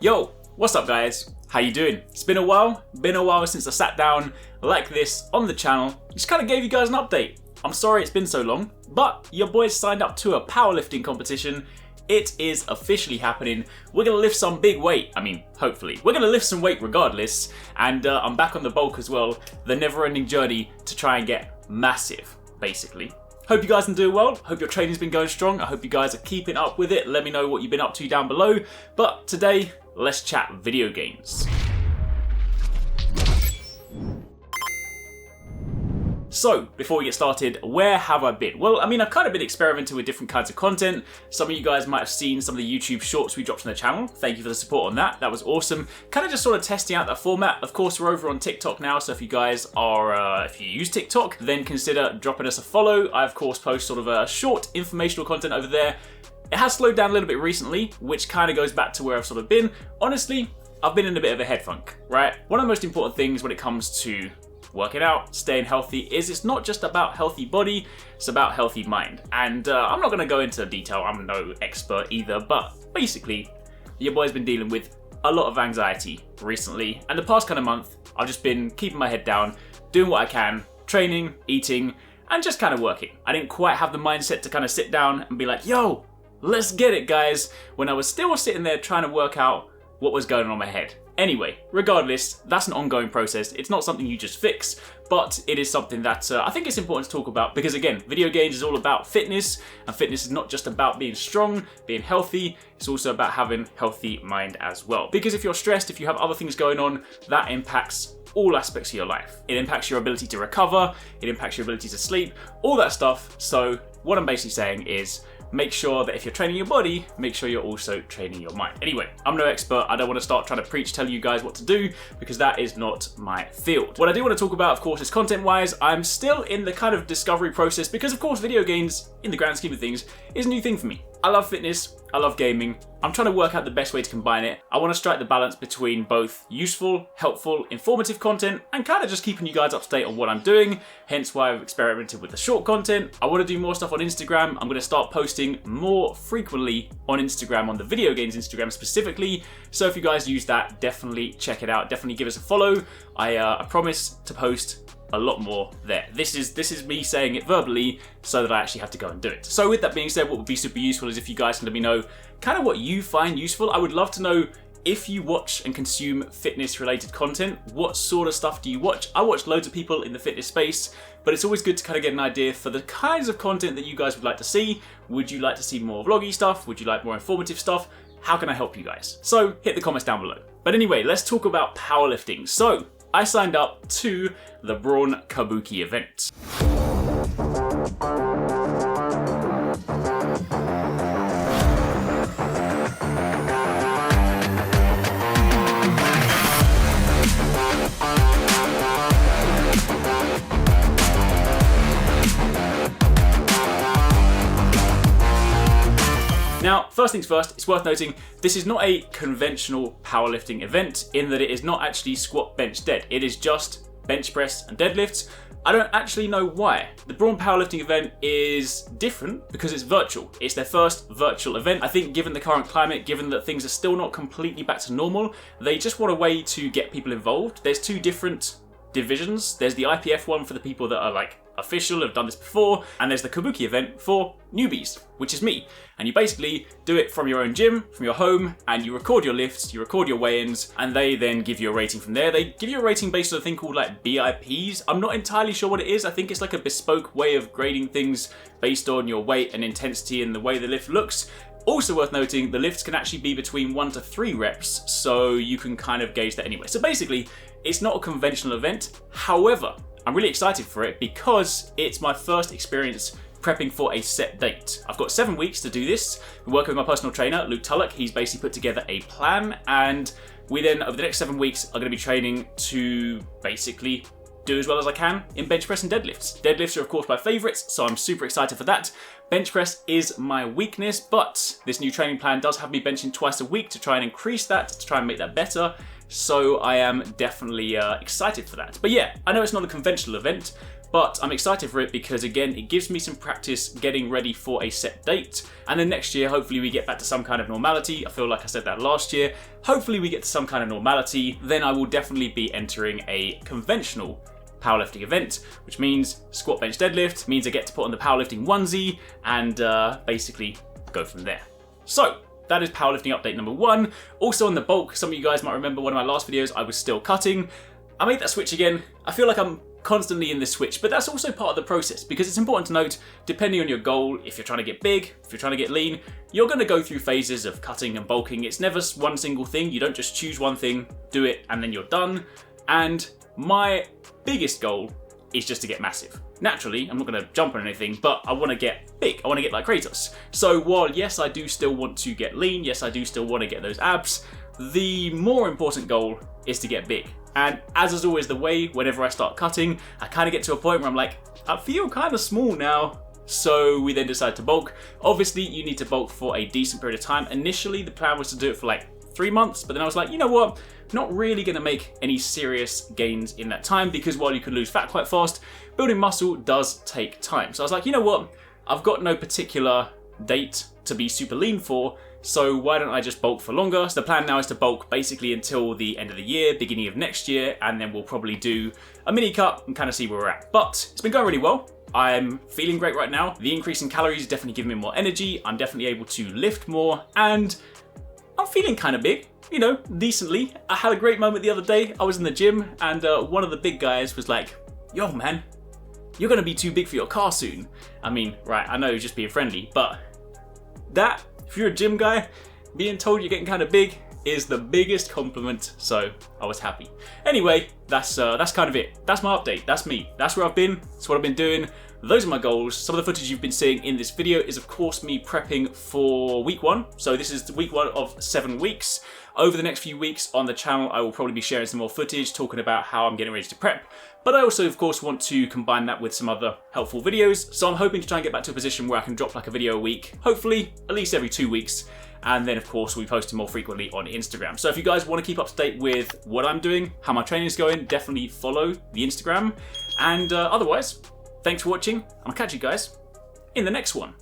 Yo, what's up guys? How you doing? It's been a while since I sat down like this on the channel. Just kind of gave you guys an update. I'm sorry it's been so long, but your boys signed up to a powerlifting competition. It is officially happening. We're gonna lift some big weight. I mean, hopefully. We're gonna lift some weight regardless, and I'm back on the bulk as well. The never-ending journey to try and get massive, basically. Hope you guys are doing well. Hope your training's been going strong. I hope you guys are keeping up with it. Let me know what you've been up to down below. But today, let's chat video games. So, before we get started, where have I been? Well, I mean, I've kind of been experimenting with different kinds of content. Some of you guys might have seen some of the YouTube shorts we dropped on the channel. Thank you for the support on that. That was awesome. Kind of just sort of testing out that format. Of course, we're over on TikTok now, so if you guys are, if you use TikTok, then consider dropping us a follow. I, of course, post sort of a short informational content over there. It has slowed down a little bit recently, which kind of goes back to where I've sort of been. Honestly, I've been in a bit of a head funk, right? One of the most important things when it comes to working out, staying healthy, is it's not just about healthy body, it's about healthy mind. And I'm not gonna go into detail, I'm no expert either, but basically, your boy's been dealing with a lot of anxiety recently. And the past kind of month, I've just been keeping my head down, doing what I can, training, eating, and just kind of working. I didn't quite have the mindset to kind of sit down and be like, yo, let's get it guys, when I was still sitting there trying to work out what was going on in my head. Anyway, regardless, that's an ongoing process. It's not something you just fix, but it is something that I think it's important to talk about because again, video games is all about fitness, and fitness is not just about being strong, being healthy, it's also about having healthy mind as well. Because if you're stressed, if you have other things going on, that impacts all aspects of your life. It impacts your ability to recover, it impacts your ability to sleep, all that stuff. So what I'm basically saying is, make sure that if you're training your body, make sure you're also training your mind. Anyway, I'm no expert. I don't want to start trying to preach, tell you guys what to do, because that is not my field. What I do want to talk about, of course, is content-wise. I'm still in the kind of discovery process because, of course, video games, in the grand scheme of things, is a new thing for me. I love fitness, I love gaming. I'm trying to work out the best way to combine it. I want to strike the balance between both useful, helpful, informative content and kind of just keeping you guys up to date on what I'm doing, hence why I've experimented with the short content. I want to do more stuff on Instagram. I'm going to start posting more frequently on Instagram, on the video games Instagram specifically. So if you guys use that, definitely check it out. Definitely give us a follow. I promise to post a lot more there. This is me saying it verbally so that I actually have to go and do it. So with that being said, what would be super useful is if you guys can let me know kind of what you find useful. I would love to know if you watch and consume fitness related content, what sort of stuff do you watch? I watch loads of people in the fitness space, but it's always good to kind of get an idea for the kinds of content that you guys would like to see. Would you like to see more vloggy stuff? Would you like more informative stuff? How can I help you guys? So hit the comments down below. But anyway, let's talk about powerlifting. So I signed up to the Braun Kabuki event. Now, first things first, it's worth noting, this is not a conventional powerlifting event in that it is not actually squat, bench, dead. It is just bench press and deadlifts. I don't actually know why. The Braun powerlifting event is different because it's virtual. It's their first virtual event. I think given the current climate, given that things are still not completely back to normal, they just want a way to get people involved. There's two different divisions. There's the IPF one for the people that are like official, have done this before, and there's the Kabuki event for newbies, which is me. And you basically do it from your own gym, from your home, and you record your lifts, you record your weigh-ins, and they then give you a rating from there. They give you a rating based on a thing called like BIPs. I'm not entirely sure what it is. I think it's like a bespoke way of grading things based on your weight and intensity and the way the lift looks. Also worth noting, the lifts can actually be between 1 to 3 reps, so you can kind of gauge that anyway. So basically, it's not a conventional event. However, I'm really excited for it because it's my first experience prepping for a set date. I've got 7 weeks to do this. I'm working with my personal trainer, Luke Tullock. He's basically put together a plan, and we then, over the next 7 weeks, are going to be training to basically do as well as I can in bench press and deadlifts. Deadlifts are of course my favorites, so I'm super excited for that. Bench press is my weakness, but this new training plan does have me benching twice a week to try and increase that, to try and make that better. So I am definitely excited for that. But yeah, I know it's not a conventional event, But I'm excited for it because, again, it gives me some practice getting ready for a set date. And then next year, hopefully we get back to some kind of normality. I feel like I said that last year. Hopefully we get to some kind of normality. Then I will definitely be entering a conventional powerlifting event, which means squat, bench, deadlift, means I get to put on the powerlifting onesie and basically go from there. So that is powerlifting update number 1. Also on the bulk, some of you guys might remember one of my last videos, I was still cutting. I made that switch again. I feel like I'm constantly in this switch, but that's also part of the process because it's important to note, depending on your goal, if you're trying to get big, if you're trying to get lean, you're going to go through phases of cutting and bulking. It's never one single thing. You don't just choose one thing, do it, and then you're done. And my biggest goal is just to get massive. Naturally, I'm not going to jump on anything, but I want to get big. I want to get like Kratos. So while yes, I do still want to get lean, yes, I do still want to get those abs, the more important goal is to get big. And as is always the way, whenever I start cutting, I kind of get to a point where I'm like, I feel kind of small now. So we then decide to bulk. Obviously, you need to bulk for a decent period of time. Initially, the plan was to do it for like 3 months, but then I was like, you know what? Not really going to make any serious gains in that time because while you can lose fat quite fast, building muscle does take time. So I was like, you know what? I've got no particular date to be super lean for, so why don't I just bulk for longer? So the plan now is to bulk basically until the end of the year, beginning of next year, and then we'll probably do a mini cut and kind of see where we're at. But it's been going really well. I'm feeling great right now. The increase in calories is definitely giving me more energy. I'm definitely able to lift more, and I'm feeling kind of big, you know, decently. I had a great moment the other day. I was in the gym, and one of the big guys was like, yo man, you're gonna be too big for your car soon. I mean, right, I know he's just being friendly, but that, if you're a gym guy, being told you're getting kind of big is the biggest compliment, so I was happy. Anyway, that's kind of it. That's my update. That's me. That's where I've been. That's what I've been doing. Those are my goals. Some of the footage you've been seeing in this video is, of course, me prepping for week 1. So this is week 1 of 7 weeks. Over the next few weeks on the channel, I will probably be sharing some more footage, talking about how I'm getting ready to prep. But I also, of course, want to combine that with some other helpful videos. So I'm hoping to try and get back to a position where I can drop like a video a week, hopefully at least every 2 weeks. And then, of course, we'll be posting more frequently on Instagram. So if you guys want to keep up to date with what I'm doing, how my training's going, definitely follow the Instagram. And otherwise, thanks for watching. I'll catch you guys in the next one.